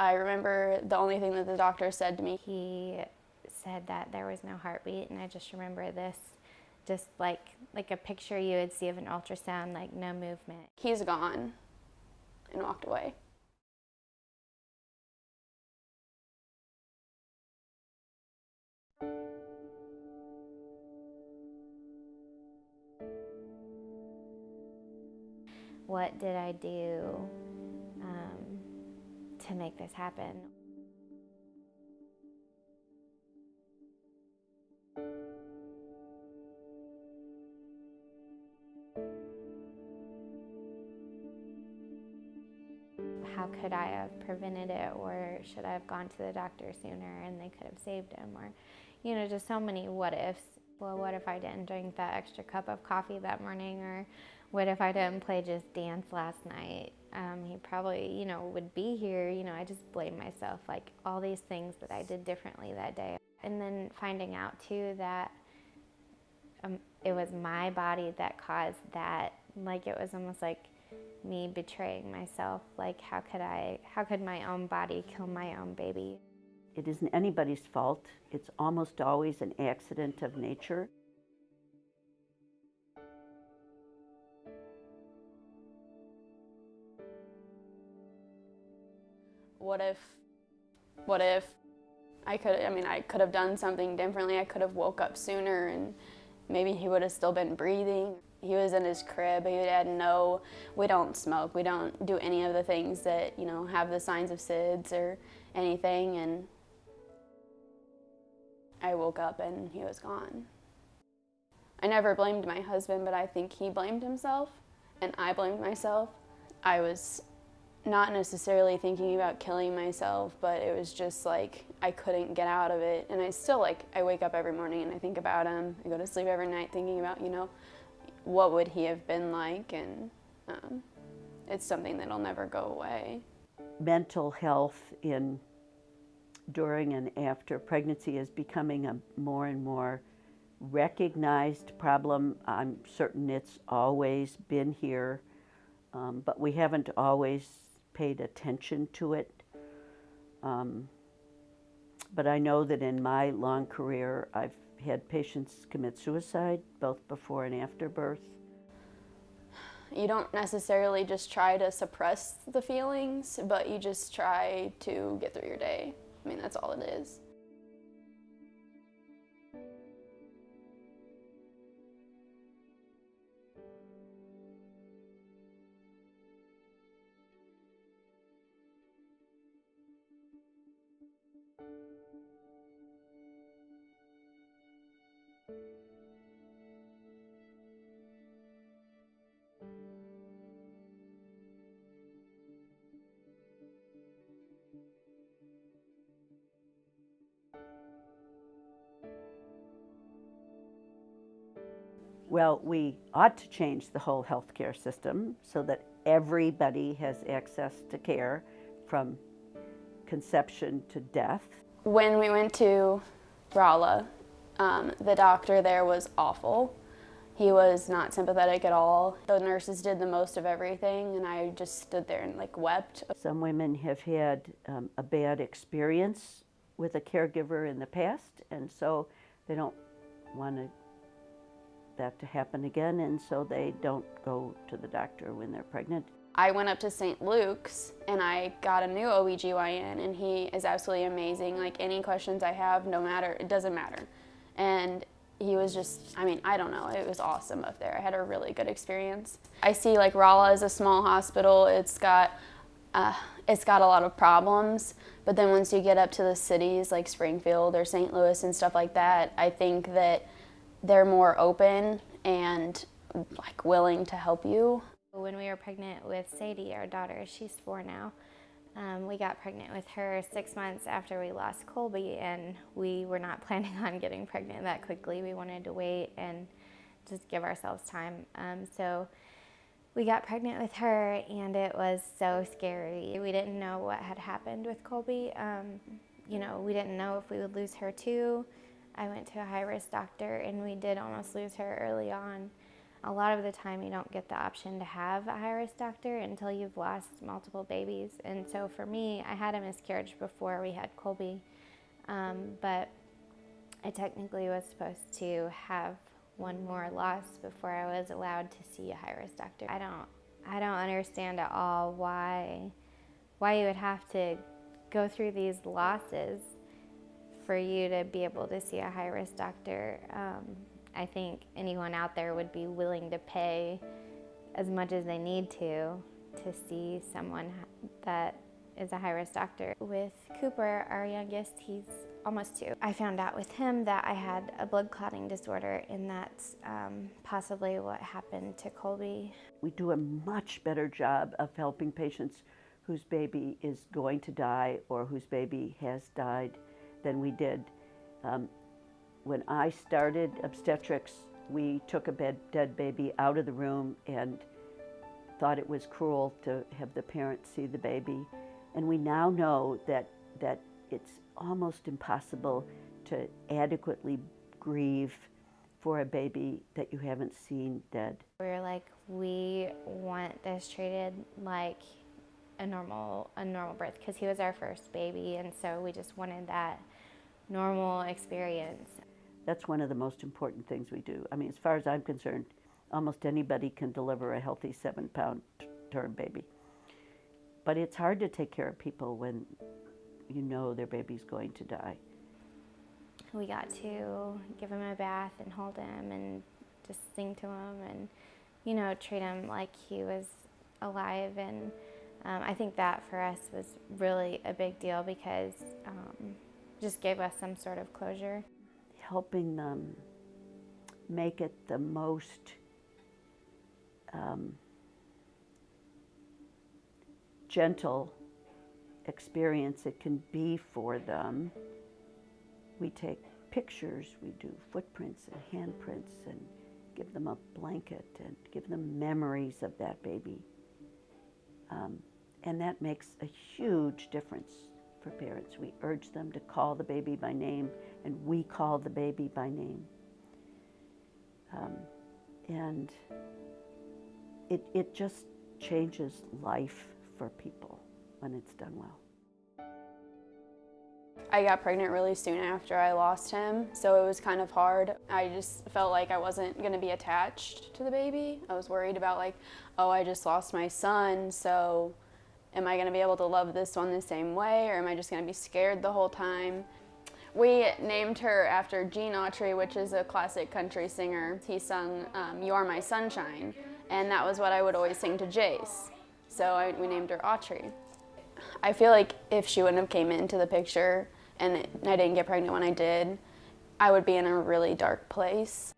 I remember the only thing that the doctor said to me. He said that there was no heartbeat, and I just remember this, just like a picture you would see of an ultrasound, like no movement. He's gone, and walked away. What did I do to make this happen? How could I have prevented it, or should I have gone to the doctor sooner and they could have saved him, or, you know, just so many what ifs. Well, what if I didn't drink that extra cup of coffee that morning, or what if I didn't play Just Dance last night? He probably, you know, would be here. You know, I just blame myself, like all these things that I did differently that day. And then finding out too that it was my body that caused that. Like, it was almost like me betraying myself. Like, how could my own body kill my own baby? It isn't anybody's fault. It's almost always an accident of nature. What if I could have done something differently. I could have woke up sooner and maybe he would have still been breathing. He was in his crib. He had we don't smoke. We don't do any of the things that, you know, have the signs of SIDS or anything. And I woke up and he was gone. I never blamed my husband, but I think he blamed himself and I blamed myself. I was not necessarily thinking about killing myself, but it was just like I couldn't get out of it. And I still, I wake up every morning and I think about him. I go to sleep every night thinking about, you know, what would he have been like, and it's something that'll never go away. Mental health during and after pregnancy is becoming a more and more recognized problem. I'm certain it's always been here, but we haven't always paid attention to it. But I know that in my long career, I've had patients commit suicide, both before and after birth. You don't necessarily just try to suppress the feelings, but you just try to get through your day. I mean, that's all it is. Well, we ought to change the whole healthcare system so that everybody has access to care from conception to death. When we went to Rolla, the doctor there was awful. He was not sympathetic at all. The nurses did the most of everything, and I just stood there and wept. Some women have had a bad experience with a caregiver in the past, and so they don't want that to happen again, and so they don't go to the doctor when they're pregnant. I went up to St. Luke's and I got a new OBGYN, and he is absolutely amazing. Like, any questions I have, no matter, it doesn't matter. And he was just, I don't know, it was awesome up there. I had a really good experience. I see Rolla is a small hospital. It's got a lot of problems, but then once you get up to the cities like Springfield or St. Louis and stuff like that, I think that they're more open and willing to help you. When we were pregnant with Sadie, our daughter, she's 4 now, we got pregnant with her 6 months after we lost Colby, and we were not planning on getting pregnant that quickly. We wanted to wait and just give ourselves time. So we got pregnant with her, and it was so scary. We didn't know what had happened with Colby. You know, we didn't know if we would lose her too. I went to a high-risk doctor, and we did almost lose her early on. a lot of the time you don't get the option to have a high-risk doctor until you've lost multiple babies. And so for me, I had a miscarriage before we had Colby, but I technically was supposed to have one more loss before I was allowed to see a high-risk doctor. I don't understand at all why you would have to go through these losses for you to be able to see a high-risk doctor. I think anyone out there would be willing to pay as much as they need to see someone that is a high-risk doctor. With Cooper, our youngest, he's almost 2. I found out with him that I had a blood clotting disorder, and that's possibly what happened to Colby. We do a much better job of helping patients whose baby is going to die or whose baby has died than we did. When I started obstetrics, we took a dead baby out of the room and thought it was cruel to have the parents see the baby. And we now know that it's almost impossible to adequately grieve for a baby that you haven't seen dead. We were like, we want this treated like a normal birth, because he was our first baby, and so we just wanted that normal experience. That's one of the most important things we do. I mean, as far as I'm concerned, almost anybody can deliver a healthy 7-pound term baby. But it's hard to take care of people when you know their baby's going to die. We got to give him a bath and hold him and just sing to him and, you know, treat him like he was alive. And I think that for us was really a big deal, because just gave us some sort of closure. Helping them make it the most gentle experience it can be for them. We take pictures, we do footprints and handprints, and give them a blanket and give them memories of that baby. And that makes a huge difference for parents. We urge them to call the baby by name, and we call the baby by name. And it just changes life for people when it's done well. I got pregnant really soon after I lost him, so it was kind of hard. I just felt like I wasn't going to be attached to the baby. I was worried about, like, oh, I just lost my son, so am I going to be able to love this one the same way, or am I just going to be scared the whole time? We named her after Gene Autry, which is a classic country singer. He sung You Are My Sunshine, and that was what I would always sing to Jace. So we named her Autry. I feel like if she wouldn't have came into the picture and I didn't get pregnant when I did, I would be in a really dark place.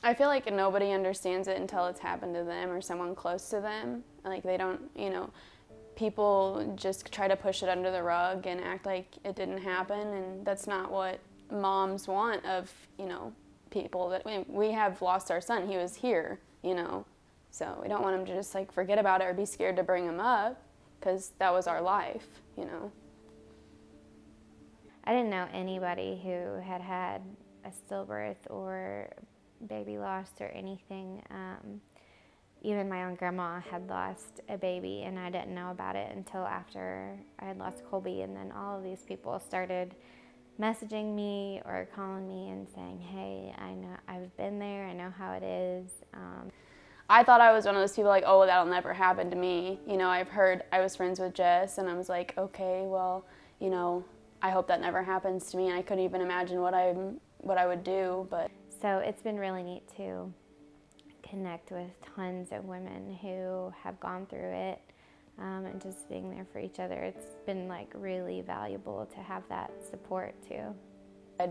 I feel like nobody understands it until it's happened to them or someone close to them. Like, they don't, you know, people just try to push it under the rug and act like it didn't happen, and that's not what moms want of, you know, people. That we have lost our son. He was here, you know, so we don't want them to just, like, forget about it or be scared to bring him up, because that was our life, you know. I didn't know anybody who had had a stillbirth or baby loss or anything. Even my own grandma had lost a baby, and I didn't know about it until after I had lost Colby. And then all of these people started messaging me or calling me and saying, hey, I know I've been there, I know how it is. I thought I was one of those people like, oh, that'll never happen to me. You know, I was friends with Jess, and I was like, okay, well, you know, I hope that never happens to me. And I couldn't even imagine what I would do, but. So it's been really neat to connect with tons of women who have gone through it, and just being there for each other. It's been, like, really valuable to have that support too.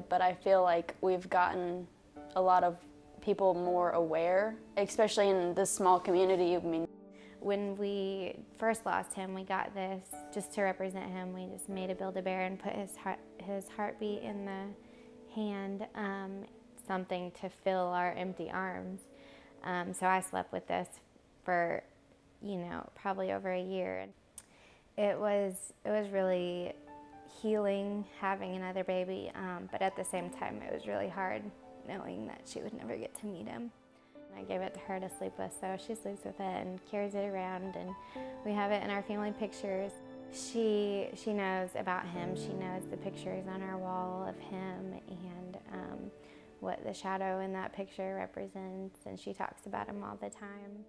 But I feel like we've gotten a lot of people more aware, especially in this small community. I mean, when we first lost him, we got this, just to represent him, we just made a Build-A-Bear and put his heartbeat in the hand, something to fill our empty arms. So I slept with this for, you know, probably over a year. It was really healing having another baby, but at the same time it was really hard knowing that she would never get to meet him. I gave it to her to sleep with, so she sleeps with it and carries it around, and we have it in our family pictures. She knows about him. She knows the pictures on our wall of him and what the shadow in that picture represents, and she talks about him all the time.